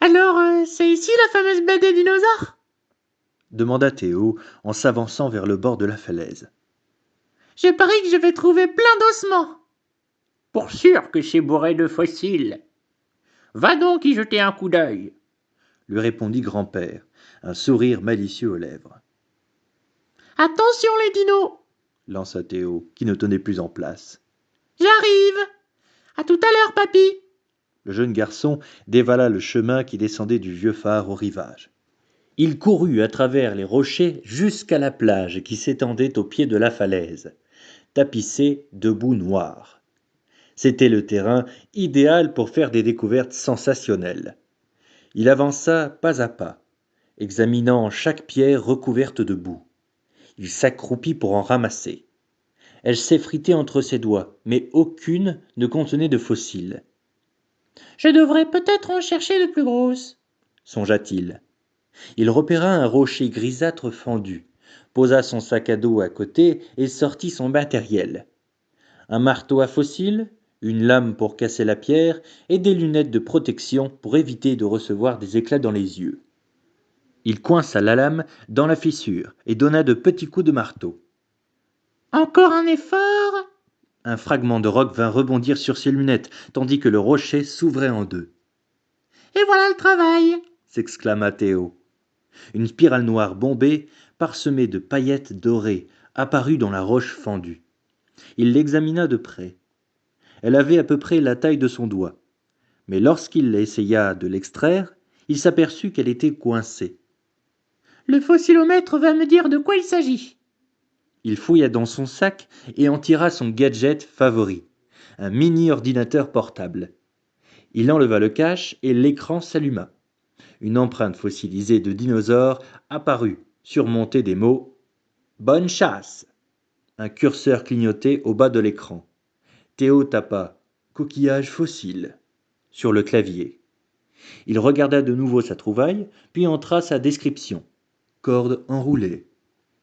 Alors, c'est ici la fameuse baie des dinosaures? demanda Théo en s'avançant vers le bord de la falaise. Je parie que je vais trouver plein d'ossements. Pour sûr que c'est bourré de fossiles. Va donc y jeter un coup d'œil, lui répondit grand-père, un sourire malicieux aux lèvres. Attention les dinos! Lança Théo, qui ne tenait plus en place. J'arrive! À tout à l'heure, papy! Le jeune garçon dévala le chemin qui descendait du vieux phare au rivage. Il courut à travers les rochers jusqu'à la plage qui s'étendait au pied de la falaise, tapissée de boue noire. C'était le terrain idéal pour faire des découvertes sensationnelles. Il avança pas à pas, examinant chaque pierre recouverte de boue. Il s'accroupit pour en ramasser. Elle s'effritait entre ses doigts, mais aucune ne contenait de fossiles. Je devrais peut-être en chercher de plus grosses, songea-t-il. Il repéra un rocher grisâtre fendu, posa son sac à dos à côté et sortit son matériel. Un marteau à fossiles, une lame pour casser la pierre et des lunettes de protection pour éviter de recevoir des éclats dans les yeux. Il coinça la lame dans la fissure et donna de petits coups de marteau. Encore un effort? Un fragment de roc vint rebondir sur ses lunettes, tandis que le rocher s'ouvrait en deux. Et voilà le travail! S'exclama Théo. Une spirale noire bombée, parsemée de paillettes dorées, apparut dans la roche fendue. Il l'examina de près. Elle avait à peu près la taille de son doigt. Mais lorsqu'il essaya de l'extraire, il s'aperçut qu'elle était coincée. Le fossilomètre va me dire de quoi il s'agit. Il fouilla dans son sac et en tira son gadget favori, un mini-ordinateur portable. Il enleva le cache et l'écran s'alluma. Une empreinte fossilisée de dinosaure apparut, surmontée des mots « Bonne chasse ». Un curseur clignotait au bas de l'écran. Théo tapa « Coquillage fossile » sur le clavier. Il regarda de nouveau sa trouvaille, puis entra sa description. Corde enroulée.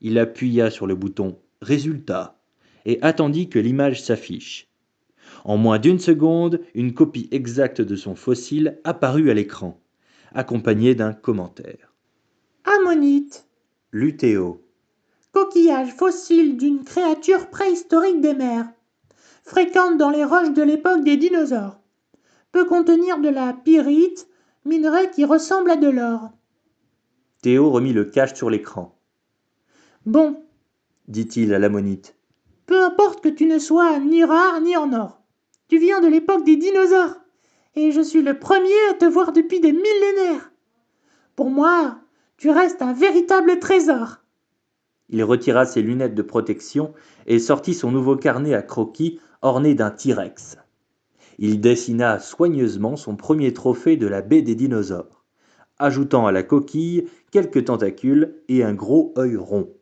Il appuya sur le bouton « Résultat » et attendit que l'image s'affiche. En moins d'une seconde, une copie exacte de son fossile apparut à l'écran, accompagnée d'un commentaire. Ammonite, Lut Théo. coquillage fossile d'une créature préhistorique des mers, fréquente dans les roches de l'époque des dinosaures. Peut contenir de la pyrite, minerai qui ressemble à de l'or. Théo remit le cache sur l'écran. Bon, Dit-il à l'ammonite. peu importe que tu ne sois ni rare ni en or. Tu viens de l'époque des dinosaures, et je suis le premier à te voir depuis des millénaires. Pour moi, tu restes un véritable trésor. Il retira ses lunettes de protection et sortit son nouveau carnet à croquis orné d'un T-Rex. Il dessina soigneusement son premier trophée de la baie des dinosaures, ajoutant à la coquille quelques tentacules et un gros œil rond.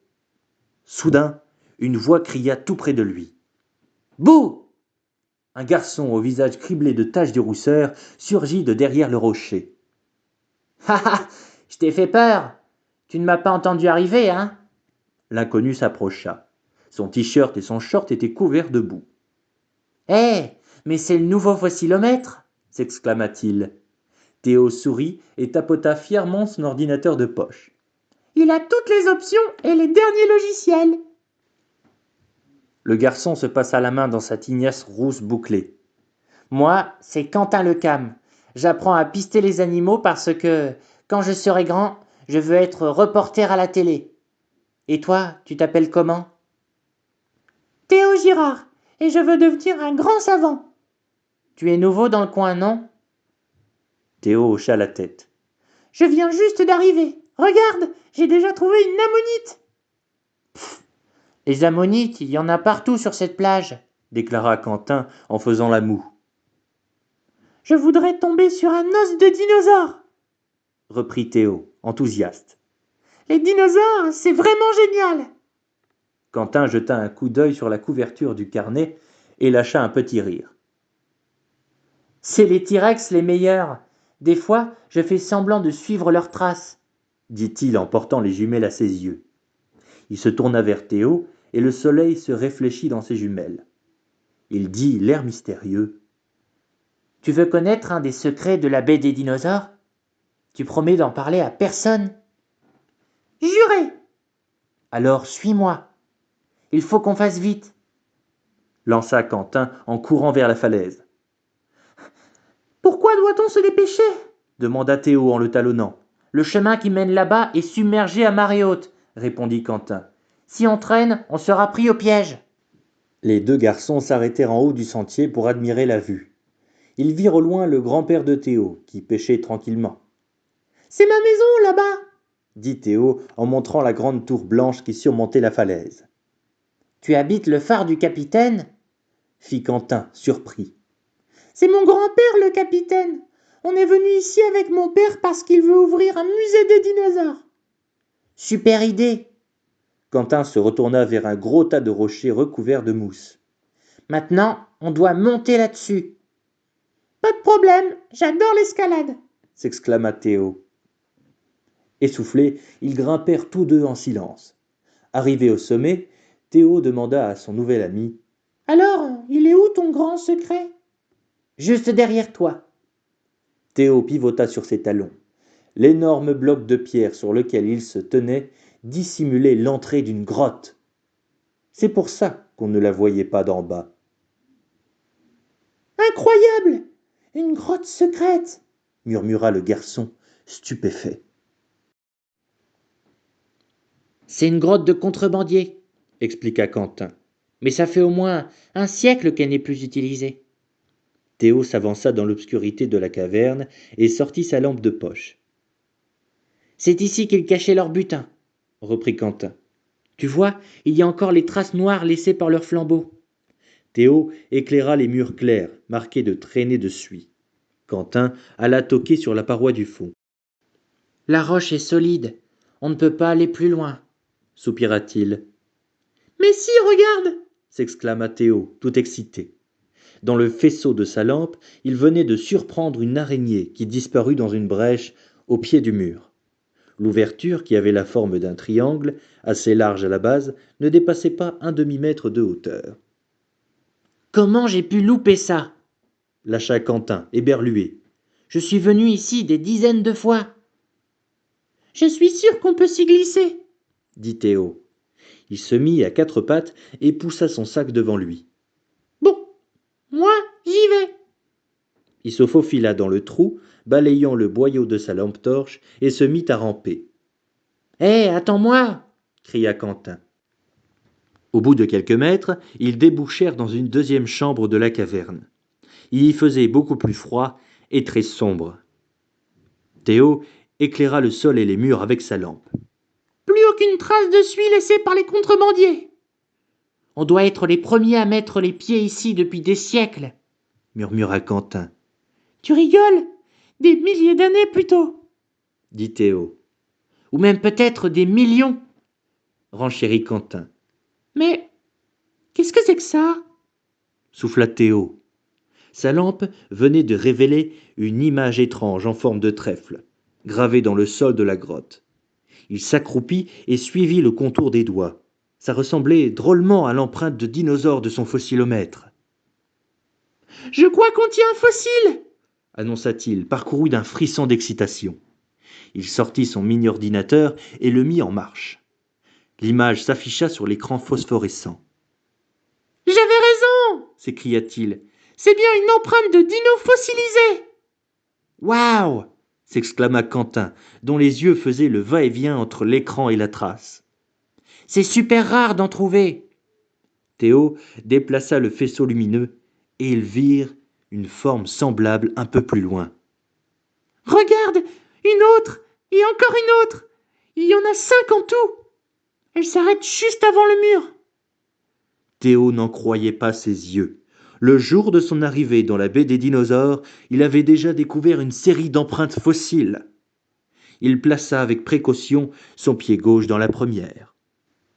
Soudain, une voix cria tout près de lui. « Bouh !» Un garçon au visage criblé de taches de rousseur surgit de derrière le rocher. « Ha ha, je t'ai fait peur. Tu ne m'as pas entendu arriver, hein ?» L'inconnu s'approcha. Son t-shirt et son short étaient couverts de boue. « Hé, mais c'est le nouveau fossilomètre !» s'exclama-t-il. Théo sourit et tapota fièrement son ordinateur de poche. « Il a toutes les options et les derniers logiciels. » Le garçon se passa la main dans sa tignasse rousse bouclée. « Moi, c'est Quentin Lecam. J'apprends à pister les animaux parce que, quand je serai grand, je veux être reporter à la télé. Et toi, tu t'appelles comment ? » ?»« Théo Girard, et je veux devenir un grand savant. »« Tu es nouveau dans le coin, non ?» Théo hocha la tête. « Je viens juste d'arriver. Regarde, j'ai déjà trouvé une ammonite. »« Pfff, les ammonites, il y en a partout sur cette plage, » déclara Quentin en faisant la moue. « Je voudrais tomber sur un os de dinosaure, » reprit Théo, enthousiaste. « Les dinosaures, c'est vraiment génial. » Quentin jeta un coup d'œil sur la couverture du carnet et lâcha un petit rire. « C'est les T-Rex les meilleurs. Des fois, je fais semblant de suivre leurs traces, » dit-il en portant les jumelles à ses yeux. Il se tourna vers Théo et le soleil se réfléchit dans ses jumelles. Il dit l'air mystérieux. « Tu veux connaître un des secrets de la baie des dinosaures ? Tu promets d'en parler à personne? Juré! Alors suis-moi. Il faut qu'on fasse vite. Lança Quentin en courant vers la falaise. Pourquoi doit-on se dépêcher? Demanda Théo en le talonnant. Le chemin qui mène là-bas est submergé à marée haute, répondit Quentin. Si on traîne, on sera pris au piège. Les deux garçons s'arrêtèrent en haut du sentier pour admirer la vue. Ils virent au loin le grand-père de Théo, qui pêchait tranquillement. C'est ma maison là-bas, dit Théo en montrant la grande tour blanche qui surmontait la falaise. Tu habites le phare du capitaine? Fit Quentin, surpris. C'est mon grand-père le capitaine. On est venu ici avec mon père parce qu'il veut ouvrir un musée des dinosaures. Super idée. Quentin se retourna vers un gros tas de rochers recouverts de mousse. Maintenant, on doit monter là-dessus. Pas de problème, j'adore l'escalade, s'exclama Théo. Essoufflés, ils grimpèrent tous deux en silence. Arrivé au sommet, Théo demanda à son nouvel ami. Alors, il est où ton grand secret? Juste derrière toi. Théo pivota sur ses talons. L'énorme bloc de pierre sur lequel il se tenait dissimulait l'entrée d'une grotte. C'est pour ça qu'on ne la voyait pas d'en bas. Incroyable! Une grotte secrète! Murmura le garçon, stupéfait. C'est une grotte de contrebandier, expliqua Quentin. Mais ça fait au moins un siècle qu'elle n'est plus utilisée. Théo s'avança dans l'obscurité de la caverne et sortit sa lampe de poche. C'est ici qu'ils cachaient leur butin, reprit Quentin. Tu vois, il y a encore les traces noires laissées par leurs flambeaux. Théo éclaira les murs clairs, marqués de traînées de suie. Quentin alla toquer sur la paroi du fond. La roche est solide, on ne peut pas aller plus loin, soupira-t-il. Mais si, regarde, s'exclama Théo, tout excité. Dans le faisceau de sa lampe, il venait de surprendre une araignée qui disparut dans une brèche au pied du mur. L'ouverture, qui avait la forme d'un triangle, assez large à la base, ne dépassait pas un demi-mètre de hauteur. Comment j'ai pu louper ça? Lâcha Quentin, éberlué. Je suis venu ici des dizaines de fois. Je suis sûr qu'on peut s'y glisser, dit Théo. Il se mit à quatre pattes et poussa son sac devant lui. Bon, moi, j'y vais. Il se faufila dans le trou, balayant le boyau de sa lampe torche, et se mit à ramper. Hé, attends-moi, cria Quentin. Au bout de quelques mètres, ils débouchèrent dans une deuxième chambre de la caverne. Il y faisait beaucoup plus froid et très sombre. Théo éclaira le sol et les murs avec sa lampe. Plus aucune trace de suie laissée par les contrebandiers. On doit être les premiers à mettre les pieds ici depuis des siècles, murmura Quentin. Tu rigoles? Des milliers d'années plutôt, dit Théo. Ou même peut-être des millions, renchérit Quentin. Mais qu'est-ce que c'est que ça? Souffla Théo. Sa lampe venait de révéler une image étrange en forme de trèfle, gravée dans le sol de la grotte. Il s'accroupit et suivit le contour des doigts. Ça ressemblait drôlement à l'empreinte de dinosaure de son fossilomètre. « Je crois qu'on tient un fossile !» annonça-t-il, parcouru d'un frisson d'excitation. Il sortit son mini-ordinateur et le mit en marche. L'image s'afficha sur l'écran phosphorescent. « J'avais raison !» s'écria-t-il. « C'est bien une empreinte de dino fossilisé !»« Waouh !» s'exclama Quentin, dont les yeux faisaient le va-et-vient entre l'écran et la trace. « C'est super rare d'en trouver !» Théo déplaça le faisceau lumineux et ils virent une forme semblable un peu plus loin. « Regarde, une autre, et encore une autre. Il y en a 5 en tout. Elle s'arrête juste avant le mur. » Théo n'en croyait pas ses yeux. Le jour de son arrivée dans la baie des dinosaures, il avait déjà découvert une série d'empreintes fossiles. Il plaça avec précaution son pied gauche dans la première.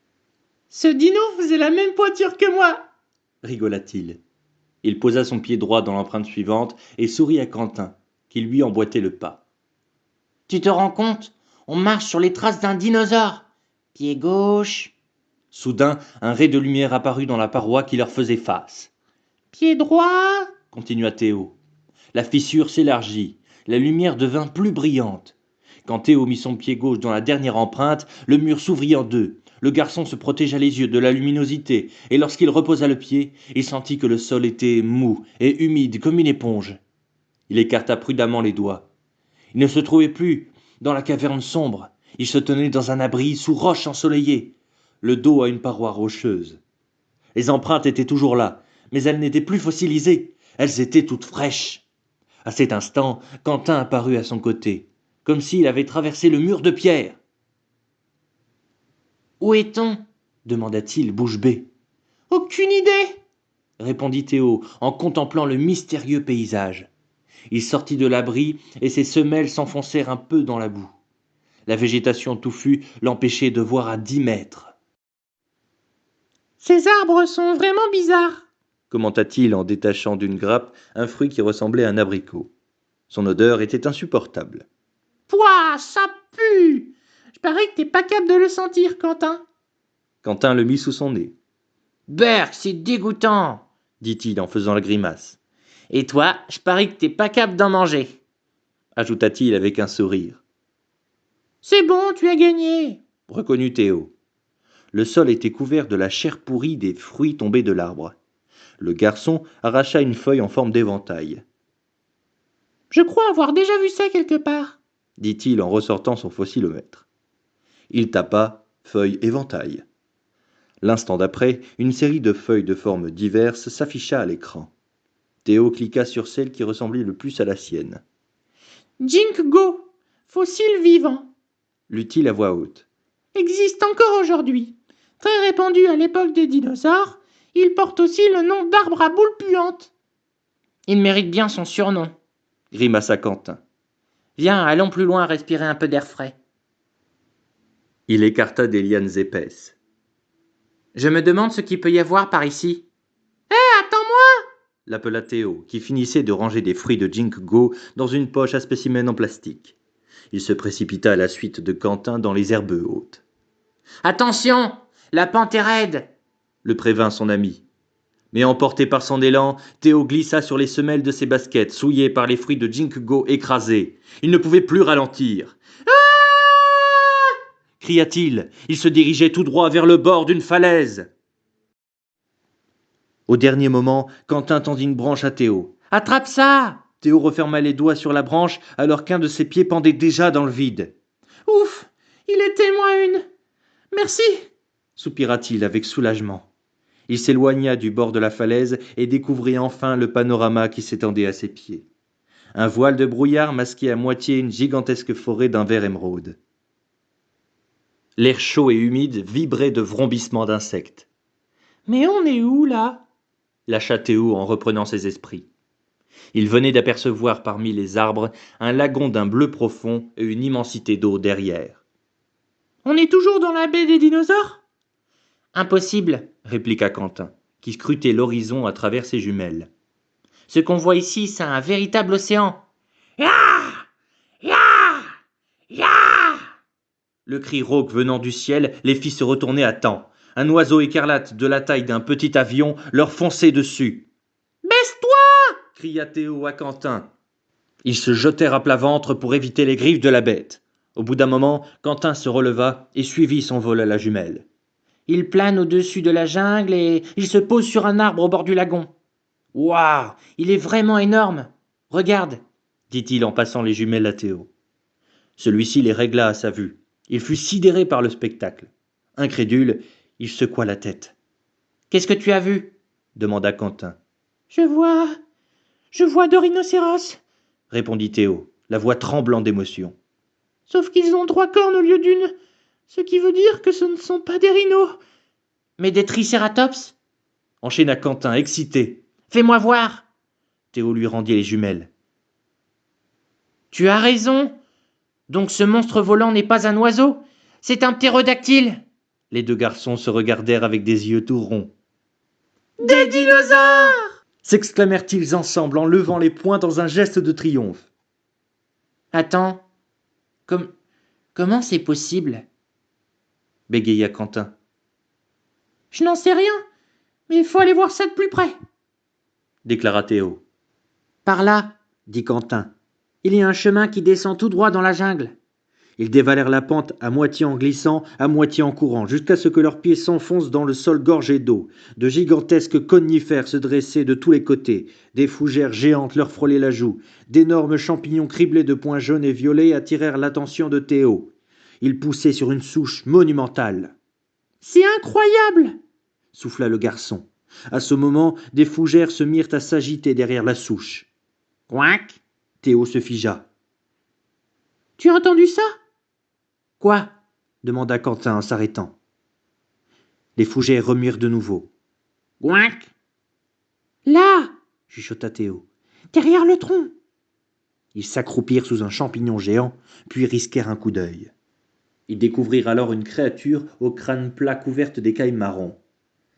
« Ce dino faisait la même pointure que moi !» rigola-t-il. Il posa son pied droit dans l'empreinte suivante et sourit à Quentin, qui lui emboîtait le pas. « Tu te rends compte? On marche sur les traces d'un dinosaure. Pied gauche. » Soudain, un ray de lumière apparut dans la paroi qui leur faisait face. « Pied droit. » continua Théo. La fissure s'élargit. La lumière devint plus brillante. Quand Théo mit son pied gauche dans la dernière empreinte, le mur s'ouvrit en deux. Le garçon se protégea les yeux de la luminosité, et lorsqu'il reposa le pied, il sentit que le sol était mou et humide comme une éponge. Il écarta prudemment les doigts. Il ne se trouvait plus dans la caverne sombre. Il se tenait dans un abri sous roche ensoleillée, le dos à une paroi rocheuse. Les empreintes étaient toujours là, mais elles n'étaient plus fossilisées. Elles étaient toutes fraîches. À cet instant, Quentin apparut à son côté, comme s'il avait traversé le mur de pierre. « Où est-on » demanda-t-il bouche bée. « Aucune idée » répondit Théo en contemplant le mystérieux paysage. Il sortit de l'abri et ses semelles s'enfoncèrent un peu dans la boue. La végétation touffue l'empêchait de voir à 10 mètres. « Ces arbres sont vraiment bizarres » commenta-t-il en détachant d'une grappe un fruit qui ressemblait à un abricot. Son odeur était insupportable. « Pouah, ça pue ! Je parie que t'es pas capable de le sentir, Quentin. » Quentin le mit sous son nez. « Berk, c'est dégoûtant » dit-il en faisant la grimace. « Et toi, je parie que t'es pas capable d'en manger » ajouta-t-il avec un sourire. « C'est bon, tu as gagné » reconnut Théo. Le sol était couvert de la chair pourrie des fruits tombés de l'arbre. Le garçon arracha une feuille en forme d'éventail. « Je crois avoir déjà vu ça quelque part » dit-il en ressortant son fossile-mètre. Il tapa feuille éventail. L'instant d'après, une série de feuilles de formes diverses s'afficha à l'écran. Théo cliqua sur celle qui ressemblait le plus à la sienne. « Ginkgo, fossile vivant » lut-il à voix haute. « Existe encore aujourd'hui. Très répandu à l'époque des dinosaures, il porte aussi le nom d'arbre à boules puantes. » Il mérite bien son surnom, grimaça Quentin. Viens, allons plus loin respirer un peu d'air frais. Il écarta des lianes épaisses. Je me demande ce qu'il peut y avoir par ici. Hé, attends-moi l'appela Théo, qui finissait de ranger des fruits de ginkgo dans une poche à spécimen en plastique. Il se précipita à la suite de Quentin dans les herbes hautes. Attention, la pente est raide, le prévint son ami. Mais emporté par son élan, Théo glissa sur les semelles de ses baskets, souillées par les fruits de ginkgo écrasés. Il ne pouvait plus ralentir. Ah cria-t-il. Il se dirigeait tout droit vers le bord d'une falaise. Au dernier moment, Quentin tendit une branche à Théo. « Attrape ça !» Théo referma les doigts sur la branche alors qu'un de ses pieds pendait déjà dans le vide. « Ouf, il était moins une. Merci !» soupira-t-il avec soulagement. Il s'éloigna du bord de la falaise et découvrit enfin le panorama qui s'étendait à ses pieds. Un voile de brouillard masquait à moitié une gigantesque forêt d'un vert émeraude. L'air chaud et humide vibrait de vrombissements d'insectes. « Mais on est où, là ?» lâcha Théo en reprenant ses esprits. Il venait d'apercevoir parmi les arbres un lagon d'un bleu profond et une immensité d'eau derrière. « On est toujours dans la baie des dinosaures ?»« Impossible, » répliqua Quentin, qui scrutait l'horizon à travers ses jumelles. « Ce qu'on voit ici, c'est un véritable océan. » Ya Ya Ya Le cri rauque venant du ciel les fit se retourner à temps. Un oiseau écarlate de la taille d'un petit avion leur fonçait dessus. « Baisse-toi » cria Théo à Quentin. Ils se jetèrent à plat ventre pour éviter les griffes de la bête. Au bout d'un moment, Quentin se releva et suivit son vol à la jumelle. Il plane au-dessus de la jungle et il se pose sur un arbre au bord du lagon. « Waouh, il est vraiment énorme. Regarde » dit-il en passant les jumelles à Théo. Celui-ci les régla à sa vue. Il fut sidéré par le spectacle. Incrédule, il secoua la tête. « Qu'est-ce que tu as vu » demanda Quentin. « Je vois deux rhinocéros » répondit Théo, la voix tremblant d'émotion. « Sauf qu'ils ont 3 cornes au lieu d'une, ce qui veut dire que ce ne sont pas des rhinos. »« Mais des tricératops » enchaîna Quentin, excité. « Fais-moi voir » Théo lui rendit les jumelles. « Tu as raison. Donc ce monstre volant n'est pas un oiseau, c'est un ptérodactyle. » Les deux garçons se regardèrent avec des yeux tout ronds. « Des dinosaures !» s'exclamèrent-ils ensemble en levant les poings dans un geste de triomphe. « Attends, comment c'est possible ?» bégaya Quentin. « Je n'en sais rien, mais il faut aller voir ça de plus près, » déclara Théo. « Par là, » dit Quentin. « Il y a un chemin qui descend tout droit dans la jungle. Ils dévalèrent la pente à moitié en glissant, à moitié en courant, jusqu'à ce que leurs pieds s'enfoncent dans le sol gorgé d'eau. De gigantesques conifères se dressaient de tous les côtés. Des fougères géantes leur frôlaient la joue. D'énormes champignons criblés de points jaunes et violets attirèrent l'attention de Théo. Ils poussaient sur une souche monumentale. « C'est incroyable !» souffla le garçon. À ce moment, des fougères se mirent à s'agiter derrière la souche. Quack. Théo se figea. « Tu as entendu ça ?»« Quoi ?» demanda Quentin en s'arrêtant. Les fougères remuèrent de nouveau. Quack. Là !» chuchota Théo. « Derrière le tronc !» Ils s'accroupirent sous un champignon géant, puis risquèrent un coup d'œil. Ils découvrirent alors une créature au crâne plat couverte d'écailles marron.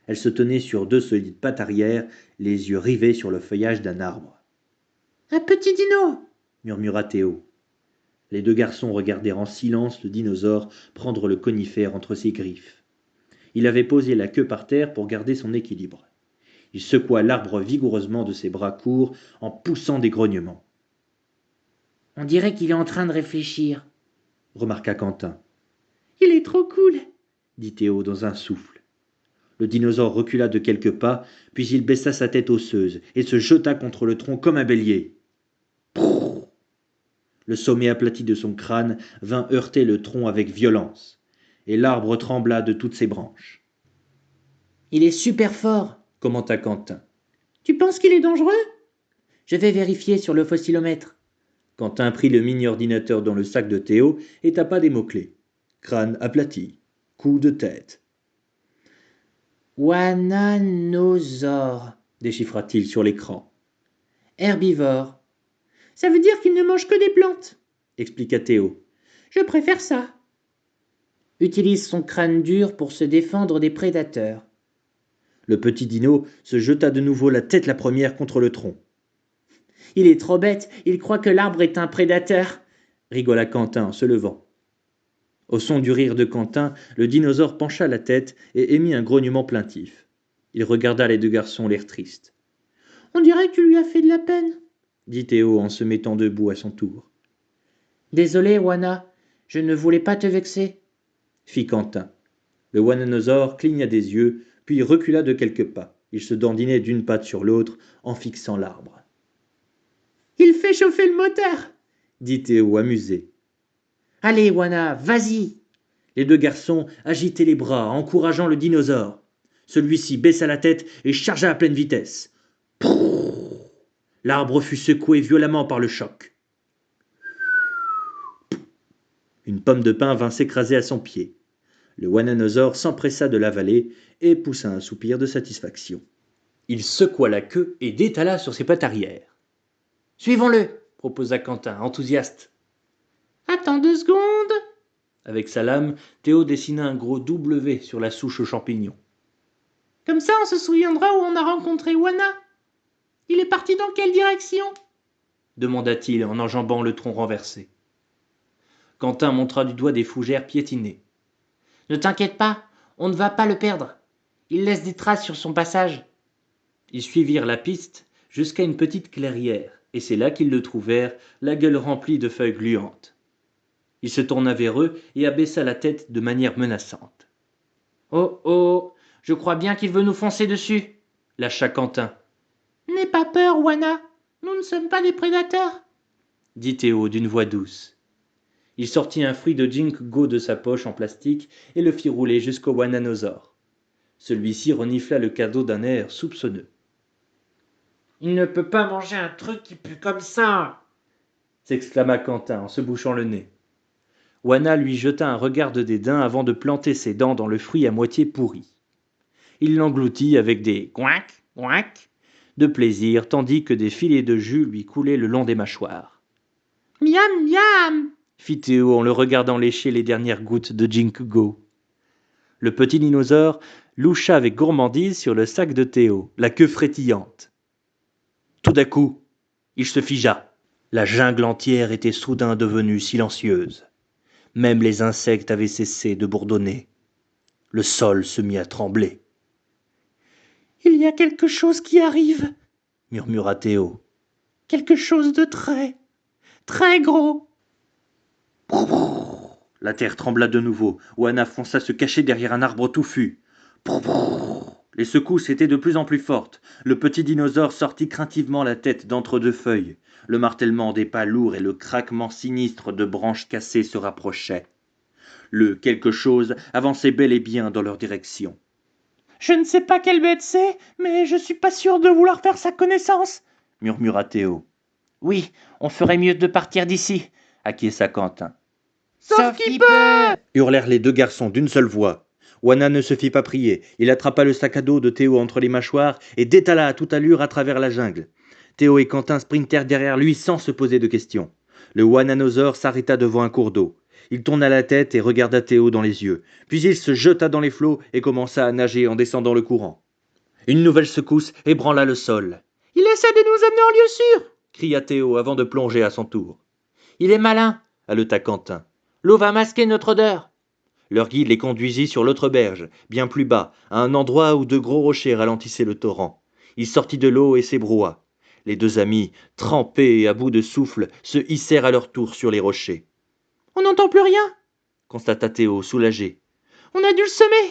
Elle se tenait sur deux solides pattes arrière, les yeux rivés sur le feuillage d'un arbre. « Un petit dino !» murmura Théo. Les deux garçons regardèrent en silence le dinosaure prendre le conifère entre ses griffes. Il avait posé la queue par terre pour garder son équilibre. Il secoua l'arbre vigoureusement de ses bras courts en poussant des grognements. « On dirait qu'il est en train de réfléchir, » remarqua Quentin. « Il est trop cool !» dit Théo dans un souffle. Le dinosaure recula de quelques pas, puis il baissa sa tête osseuse et se jeta contre le tronc comme un bélier. Prrr. Le sommet aplati de son crâne vint heurter le tronc avec violence, et l'arbre trembla de toutes ses branches. « Il est super fort !» commenta Quentin. « Tu penses qu'il est dangereux ?»« Je vais vérifier sur le fossilomètre. » Quentin prit le mini-ordinateur dans le sac de Théo et tapa des mots-clés. Crâne aplati, coup de tête. Wananosaure, déchiffra-t-il sur l'écran. Herbivore. Ça veut dire qu'il ne mange que des plantes, expliqua Théo. Je préfère ça. Utilise son crâne dur pour se défendre des prédateurs. Le petit dino se jeta de nouveau la tête la première contre le tronc. Il est trop bête, il croit que l'arbre est un prédateur, rigola Quentin en se levant. Au son du rire de Quentin, le dinosaure pencha la tête et émit un grognement plaintif. Il regarda les deux garçons l'air triste. « On dirait que tu lui as fait de la peine, » dit Théo en se mettant debout à son tour. « Désolé, Wana, je ne voulais pas te vexer, » fit Quentin. Le wananosaure cligna des yeux, puis recula de quelques pas. Il se dandinait d'une patte sur l'autre en fixant l'arbre. « Il fait chauffer le moteur, » dit Théo amusé. « Allez, Wana, vas-y !» Les deux garçons agitaient les bras, encourageant le dinosaure. Celui-ci baissa la tête et chargea à pleine vitesse. Prrr. L'arbre fut secoué violemment par le choc. Une pomme de pin vint s'écraser à son pied. Le wananosaure s'empressa de l'avaler et poussa un soupir de satisfaction. Il secoua la queue et détala sur ses pattes arrière. « Suivons-le » proposa Quentin, enthousiaste. « Attends 2 secondes » Avec sa lame, Théo dessina un gros W sur la souche aux champignons. « Comme ça, on se souviendra où on a rencontré Wana. Il est parti dans quelle direction ?» demanda-t-il en enjambant le tronc renversé. Quentin montra du doigt des fougères piétinées. « Ne t'inquiète pas, on ne va pas le perdre. Il laisse des traces sur son passage. » Ils suivirent la piste jusqu'à une petite clairière, et c'est là qu'ils le trouvèrent, la gueule remplie de feuilles gluantes. Il se tourna vers eux et abaissa la tête de manière menaçante. « Oh oh, je crois bien qu'il veut nous foncer dessus, » lâcha Quentin. « N'aie pas peur, Wana, nous ne sommes pas des prédateurs, » dit Théo d'une voix douce. Il sortit un fruit de ginkgo de sa poche en plastique et le fit rouler jusqu'au wananosaure. Celui-ci renifla le cadeau d'un air soupçonneux. « Il ne peut pas manger un truc qui pue comme ça !» s'exclama Quentin en se bouchant le nez. Wana lui jeta un regard de dédain avant de planter ses dents dans le fruit à moitié pourri. Il l'engloutit avec des « couac, couac » de plaisir, tandis que des filets de jus lui coulaient le long des mâchoires. « Miam, miam !» fit Théo en le regardant lécher les dernières gouttes de ginkgo. Le petit dinosaure loucha avec gourmandise sur le sac de Théo, la queue frétillante. Tout d'un coup, il se figea. La jungle entière était soudain devenue silencieuse. Même les insectes avaient cessé de bourdonner. Le sol se mit à trembler. « Il y a quelque chose qui arrive, » murmura Théo. « Quelque chose de très, très gros. » La terre trembla de nouveau. Wana fonça se cacher derrière un arbre touffu. Brrr, brrr. Les secousses étaient de plus en plus fortes. Le petit dinosaure sortit craintivement la tête d'entre deux feuilles. Le martèlement des pas lourds et le craquement sinistre de branches cassées se rapprochaient. Le quelque chose avançait bel et bien dans leur direction. « Je ne sais pas quelle bête c'est, mais je suis pas sûr de vouloir faire sa connaissance, » murmura Théo. « Oui, on ferait mieux de partir d'ici, » acquiesça Quentin. « Sauf qui peut !» Hurlèrent les deux garçons d'une seule voix. Wana ne se fit pas prier. Il attrapa le sac à dos de Théo entre les mâchoires et détala à toute allure à travers la jungle. Théo et Quentin sprintèrent derrière lui sans se poser de questions. Le Wananosaure s'arrêta devant un cours d'eau. Il tourna la tête et regarda Théo dans les yeux. Puis il se jeta dans les flots et commença à nager en descendant le courant. Une nouvelle secousse ébranla le sol. « Il essaie de nous amener en lieu sûr !» cria Théo avant de plonger à son tour. « Il est malin !» haleta Quentin. « L'eau va masquer notre odeur !» Leur guide les conduisit sur l'autre berge, bien plus bas, à un endroit où de gros rochers ralentissaient le torrent. Il sortit de l'eau et s'ébroua. Les deux amis, trempés et à bout de souffle, se hissèrent à leur tour sur les rochers. « On n'entend plus rien !» constata Théo, soulagé. « On a dû le semer !»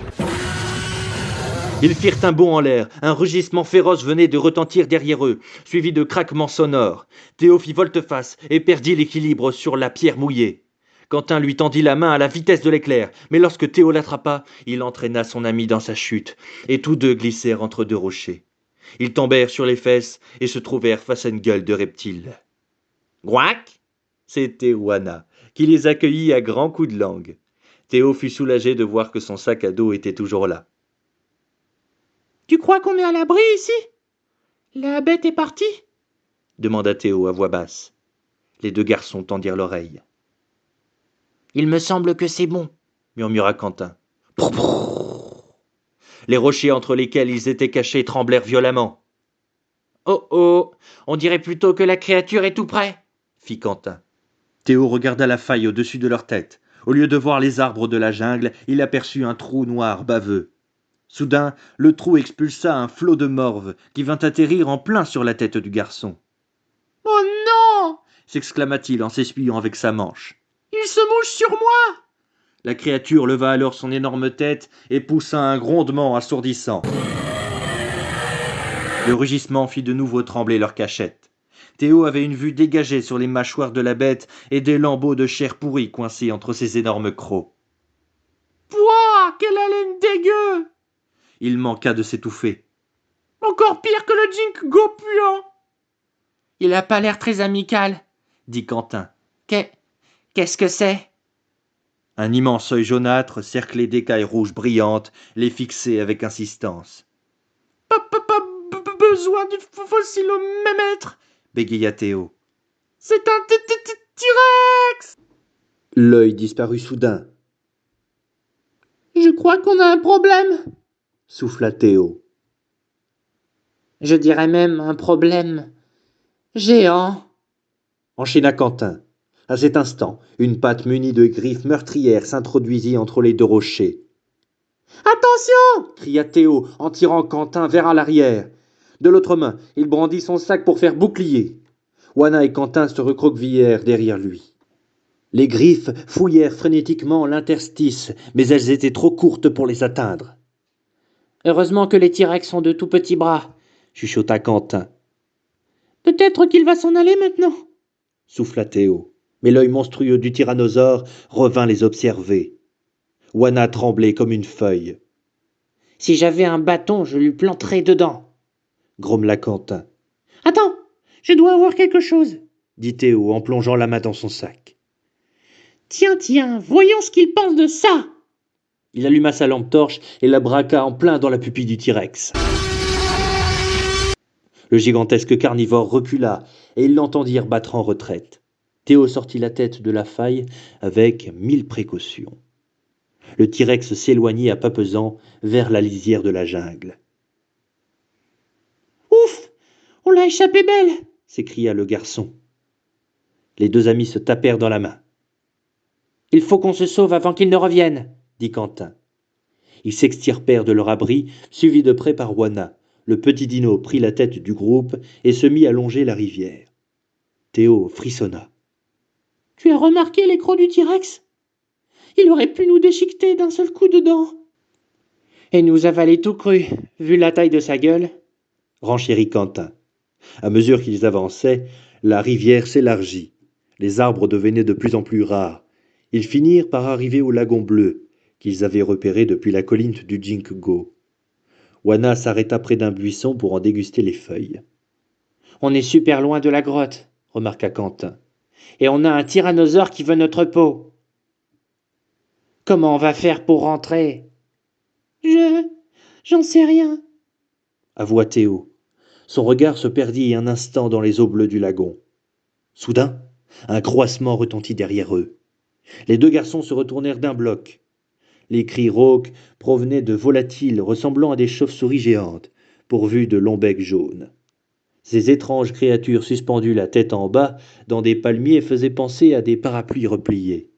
Ils firent un bond en l'air. Un rugissement féroce venait de retentir derrière eux, suivi de craquements sonores. Théo fit volte-face et perdit l'équilibre sur la pierre mouillée. Quentin lui tendit la main à la vitesse de l'éclair, mais lorsque Théo l'attrapa, il entraîna son ami dans sa chute, et tous deux glissèrent entre deux rochers. Ils tombèrent sur les fesses et se trouvèrent face à une gueule de reptile. « Gouac !» C'était Wana, qui les accueillit à grands coups de langue. Théo fut soulagé de voir que son sac à dos était toujours là. « Tu crois qu'on est à l'abri ici ? La bête est partie ?» demanda Théo à voix basse. Les deux garçons tendirent l'oreille. « Il me semble que c'est bon, » murmura Quentin. Brrr, brrr. Les rochers entre lesquels ils étaient cachés tremblèrent violemment. « Oh oh, on dirait plutôt que la créature est tout près, » fit Quentin. Théo regarda la faille au-dessus de leur tête. Au lieu de voir les arbres de la jungle, il aperçut un trou noir baveux. Soudain, le trou expulsa un flot de morve qui vint atterrir en plein sur la tête du garçon. « Oh non !» s'exclama-t-il en s'essuyant avec sa manche. « Il se mouche sur moi !» La créature leva alors son énorme tête et poussa un grondement assourdissant. Le rugissement fit de nouveau trembler leur cachette. Théo avait une vue dégagée sur les mâchoires de la bête et des lambeaux de chair pourrie coincés entre ses énormes crocs. « Pouah, quelle haleine dégueu !» Il manqua de s'étouffer. « Encore pire que le ginkgo puant !»« Il a pas l'air très amical, » dit Quentin. « Qu'est-ce que c'est ?» Un immense œil jaunâtre, cerclé d'écailles rouges brillantes, les fixait avec insistance. « Pas besoin du fossilomémètre !» bégaya Théo. « C'est un T-Rex !» L'œil disparut soudain. « Je crois qu'on a un problème !» souffla Théo. « Je dirais même un problème géant !» enchaîna Quentin. À cet instant, une patte munie de griffes meurtrières s'introduisit entre les deux rochers. « Attention !» cria Théo en tirant Quentin vers l'arrière. De l'autre main, il brandit son sac pour faire bouclier. Wana et Quentin se recroquevillèrent derrière lui. Les griffes fouillèrent frénétiquement l'interstice, mais elles étaient trop courtes pour les atteindre. « Heureusement que les T-Rex ont de tout petits bras, » chuchota Quentin. « Peut-être qu'il va s'en aller maintenant, » souffla Théo. Mais l'œil monstrueux du tyrannosaure revint les observer. Wana tremblait comme une feuille. « Si j'avais un bâton, je lui planterais dedans, » grommela Quentin. « Attends, je dois avoir quelque chose, » dit Théo en plongeant la main dans son sac. « Tiens, voyons ce qu'il pense de ça !» Il alluma sa lampe torche et la braqua en plein dans la pupille du T-Rex. Le gigantesque carnivore recula et ils l'entendirent battre en retraite. Théo sortit la tête de la faille avec 1000 précautions. Le T-Rex s'éloignait à pas pesants vers la lisière de la jungle. « Ouf, on l'a échappé belle !» s'écria le garçon. Les deux amis se tapèrent dans la main. « Il faut qu'on se sauve avant qu'il ne revienne, » dit Quentin. Ils s'extirpèrent de leur abri, suivis de près par Wana. Le petit dino prit la tête du groupe et se mit à longer la rivière. Théo frissonna. « Tu as remarqué les crocs du T-Rex ? Il aurait pu nous déchiqueter d'un seul coup dedans. Et nous avaler tout cru, vu la taille de sa gueule. Renchérit Quentin. À mesure qu'ils avançaient, la rivière s'élargit. Les arbres devenaient de plus en plus rares. Ils finirent par arriver au lagon bleu, qu'ils avaient repéré depuis la colline du Ginkgo. Wana s'arrêta près d'un buisson pour en déguster les feuilles. On est super loin de la grotte, remarqua Quentin. Et on a un tyrannosaure qui veut notre peau. Comment on va faire pour rentrer? J'en sais rien, Avoua Théo. Son regard se perdit un instant dans les eaux bleues du lagon. Soudain, un croassement retentit derrière eux. Les deux garçons se retournèrent d'un bloc. Les cris rauques provenaient de volatiles ressemblant à des chauves-souris géantes, pourvues de longs becs jaunes. Ces étranges créatures suspendues la tête en bas dans des palmiers faisaient penser à des parapluies repliés.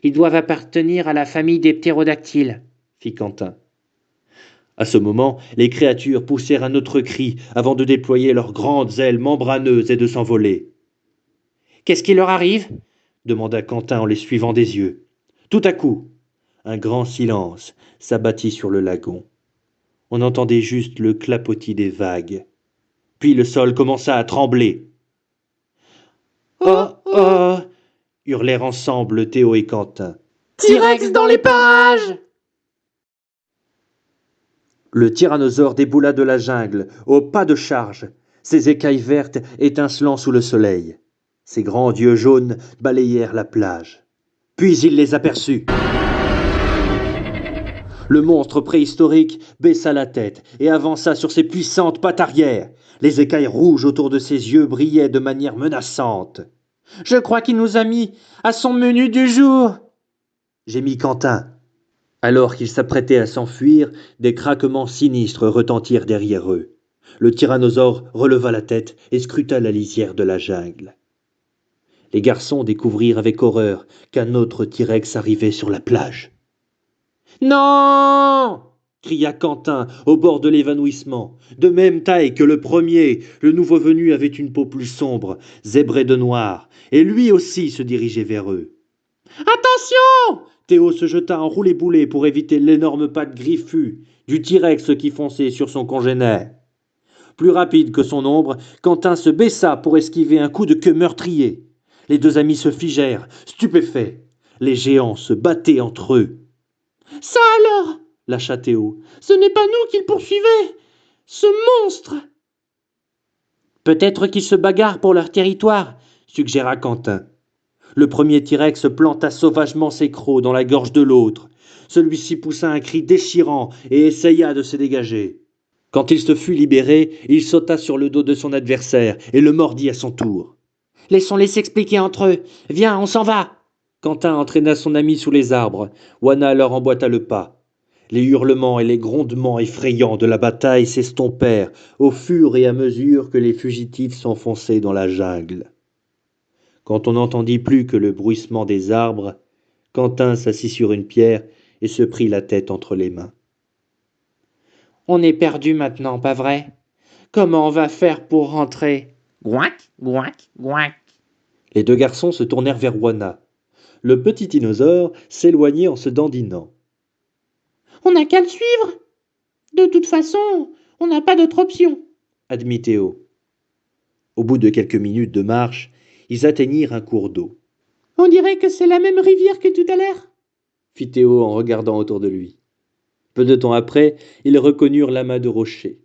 Ils doivent appartenir à la famille des ptérodactyles, Fit Quentin. À ce moment, les créatures poussèrent un autre cri avant de déployer leurs grandes ailes membraneuses et de s'envoler. Qu'est-ce qui leur arrive? Demanda Quentin en les suivant des yeux. Tout à coup, un grand silence s'abattit sur le lagon. On entendait juste le clapotis des vagues. Puis le sol commença à trembler. Oh, oh! Hurlèrent ensemble Théo et Quentin. T-Rex dans les parages! Le tyrannosaure déboula de la jungle, au pas de charge, ses écailles vertes étincelant sous le soleil. Ses grands yeux jaunes balayèrent la plage. Puis il les aperçut. Le monstre préhistorique baissa la tête et avança sur ses puissantes pattes arrière. Les écailles rouges autour de ses yeux brillaient de manière menaçante. « Je crois qu'il nous a mis à son menu du jour !» gémit Quentin. Alors qu'ils s'apprêtaient à s'enfuir, des craquements sinistres retentirent derrière eux. Le tyrannosaure releva la tête et scruta la lisière de la jungle. Les garçons découvrirent avec horreur qu'un autre T-Rex arrivait sur la plage. « Non !» cria Quentin au bord de l'évanouissement. De même taille que le premier, le nouveau venu avait une peau plus sombre, zébrée de noir, et lui aussi se dirigeait vers eux. « Attention !» Théo se jeta en roulé-boulé pour éviter l'énorme patte griffue du T-Rex qui fonçait sur son congénère. Plus rapide que son ombre, Quentin se baissa pour esquiver un coup de queue meurtrier. Les deux amis se figèrent, stupéfaits. Les géants se battaient entre eux. « Ça alors !» lâcha Théo. « Ce n'est pas nous qu'il poursuivait, ce monstre !»« Peut-être qu'ils se bagarrent pour leur territoire, » suggéra Quentin. Le premier T-Rex planta sauvagement ses crocs dans la gorge de l'autre. Celui-ci poussa un cri déchirant et essaya de se dégager. Quand il se fut libéré, il sauta sur le dos de son adversaire et le mordit à son tour. « Laissons-les s'expliquer entre eux. Viens, on s'en va !» Quentin entraîna son ami sous les arbres. Wana leur emboîta le pas. Les hurlements et les grondements effrayants de la bataille s'estompèrent au fur et à mesure que les fugitifs s'enfonçaient dans la jungle. Quand on n'entendit plus que le bruissement des arbres, Quentin s'assit sur une pierre et se prit la tête entre les mains. « On est perdu maintenant, pas vrai? Comment on va faire pour rentrer ?» Gouac, gouac, gouac. Les deux garçons se tournèrent vers Wana. Le petit dinosaure s'éloignait en se dandinant. « On n'a qu'à le suivre. De toute façon, on n'a pas d'autre option, » admit Théo. Au bout de quelques minutes de marche, ils atteignirent un cours d'eau. « On dirait que c'est la même rivière que tout à l'heure, » fit Théo en regardant autour de lui. Peu de temps après, ils reconnurent l'amas de rochers.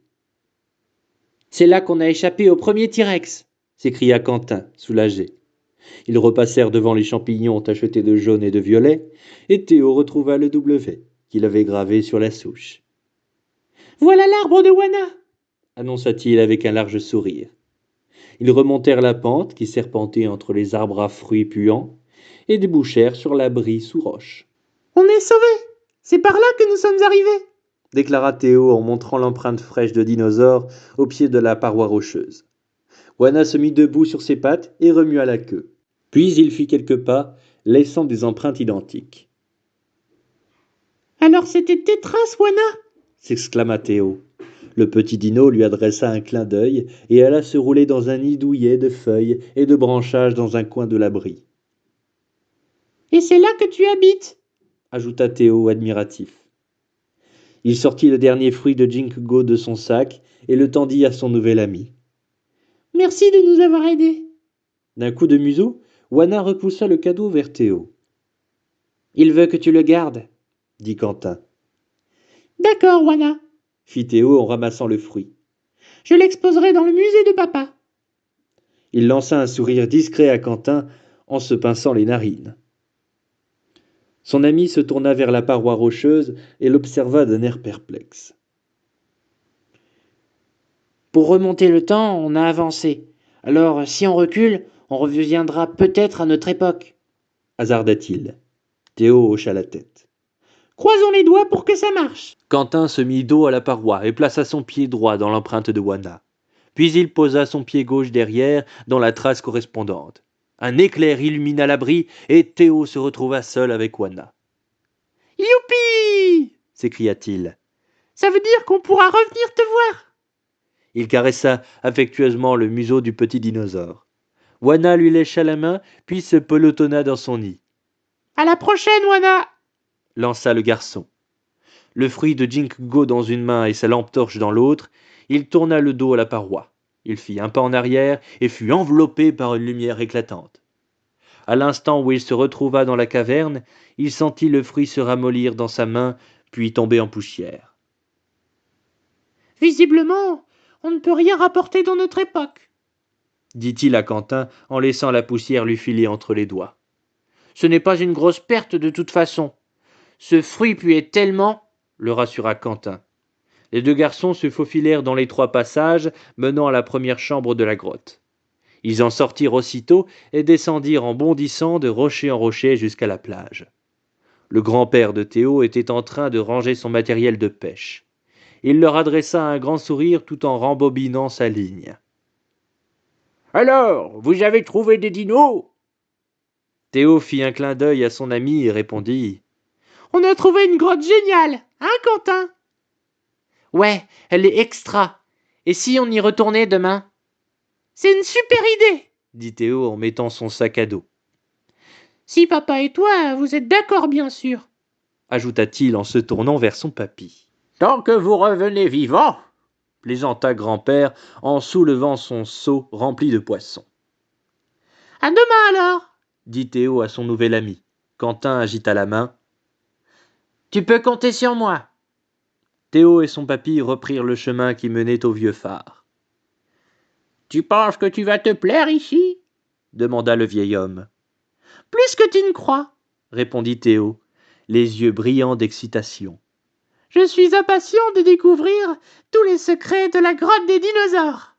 « C'est là qu'on a échappé au premier T-Rex, » s'écria Quentin, soulagé. Ils repassèrent devant les champignons tachetés de jaune et de violet, et Théo retrouva le W qu'il avait gravé sur la souche. « Voilà l'arbre de Wana !» annonça-t-il avec un large sourire. Ils remontèrent la pente qui serpentait entre les arbres à fruits puants et débouchèrent sur l'abri sous roche. « On est sauvés! C'est par là que nous sommes arrivés !» déclara Théo en montrant l'empreinte fraîche de dinosaure au pied de la paroi rocheuse. Wana se mit debout sur ses pattes et remua la queue. Puis il fit quelques pas, laissant des empreintes identiques. « Alors c'était tes traces, Wana ?» s'exclama Théo. Le petit dino lui adressa un clin d'œil et alla se rouler dans un nid douillet de feuilles et de branchages dans un coin de l'abri. Et c'est là que tu habites? Ajouta Théo admiratif. Il sortit le dernier fruit de Ginkgo de son sac et le tendit à son nouvel ami. Merci de nous avoir aidés. D'un coup de museau, Wana repoussa le cadeau vers Théo. Il veut que tu le gardes, dit Quentin. D'accord, Wana. Fit Théo en ramassant le fruit. Je l'exposerai dans le musée de papa. Il lança un sourire discret à Quentin en se pinçant les narines. Son ami se tourna vers la paroi rocheuse et l'observa d'un air perplexe. Pour remonter le temps, on a avancé. Alors, si on recule, on reviendra peut-être à notre époque. Hasarda-t-il. Théo hocha la tête. Croisons les doigts pour que ça marche. Quentin se mit dos à la paroi et plaça son pied droit dans l'empreinte de Wana. Puis il posa son pied gauche derrière dans la trace correspondante. Un éclair illumina l'abri et Théo se retrouva seul avec Wana. Youpi! S'écria-t-il. Ça veut dire qu'on pourra revenir te voir. Il caressa affectueusement le museau du petit dinosaure. Wana lui lécha la main, puis se pelotonna dans son nid. À la prochaine, Wana! Lança le garçon. Le fruit de Ginkgo dans une main et sa lampe torche dans l'autre, il tourna le dos à la paroi. Il fit un pas en arrière et fut enveloppé par une lumière éclatante. À l'instant où il se retrouva dans la caverne, il sentit le fruit se ramollir dans sa main, puis tomber en poussière. Visiblement, on ne peut rien rapporter dans notre époque, dit-il à Quentin en laissant la poussière lui filer entre les doigts. Ce n'est pas une grosse perte de toute façon. Ce fruit puait tellement, le rassura Quentin. Les deux garçons se faufilèrent dans l'étroit passage menant à la première chambre de la grotte. Ils en sortirent aussitôt et descendirent en bondissant de rocher en rocher jusqu'à la plage. Le grand-père de Théo était en train de ranger son matériel de pêche. Il leur adressa un grand sourire tout en rembobinant sa ligne. « Alors, vous avez trouvé des dinos ?» Théo fit un clin d'œil à son ami et répondit « On a trouvé une grotte géniale, hein, Quentin ?» « Ouais, elle est extra. Et si on y retournait demain ?»« C'est une super idée !» dit Théo en mettant son sac à dos. « Si papa et toi, vous êtes d'accord, bien sûr !» ajouta-t-il en se tournant vers son papy. « Tant que vous revenez vivant !» plaisanta grand-père en soulevant son seau rempli de poissons. « À demain alors !» dit Théo à son nouvel ami. Quentin agita la main. « Tu peux compter sur moi !» Théo et son papy reprirent le chemin qui menait au vieux phare. « Tu penses que tu vas te plaire ici ?» demanda le vieil homme. « Plus que tu ne crois !» répondit Théo, les yeux brillants d'excitation. « Je suis impatient de découvrir tous les secrets de la grotte des dinosaures !»